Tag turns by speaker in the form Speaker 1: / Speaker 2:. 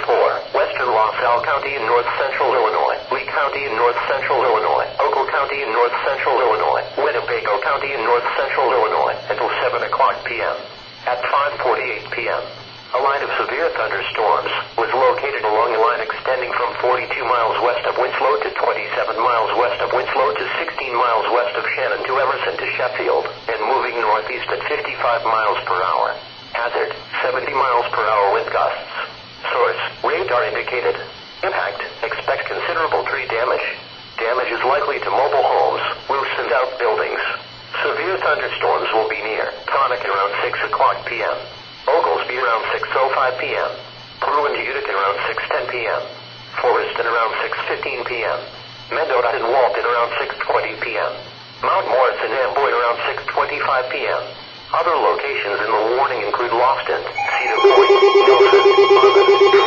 Speaker 1: Western LaSalle County in north central Illinois, Lee County in north central Illinois, Ogle County in north central Illinois, Winnebago County in north central Illinois, until 7 o'clock p.m. At 5:48 p.m., a line of severe thunderstorms was located along a line extending from 42 miles west of Winslow to 27 miles west of Winslow to 16 miles west of Shannon to Emerson to Sheffield, and moving northeast at 55 miles per hour. Hazard, 70 miles per hour wind gusts. Source, radar indicated. Impact, expect considerable tree damage. Damage is likely to mobile homes, roofs and outbuildings. Severe thunderstorms will be near Tonic around 6 o'clock p.m. Oglesby around 6:05 p.m. Peru and Utica around 6:10 p.m. Forest at around 6:15 p.m. Mendota and Walton around 6:20 p.m. Mount Morris and Amboy around 6:25 p.m. Other locations in the warning include Lofton, Cedar Point, Milford, Monmouth,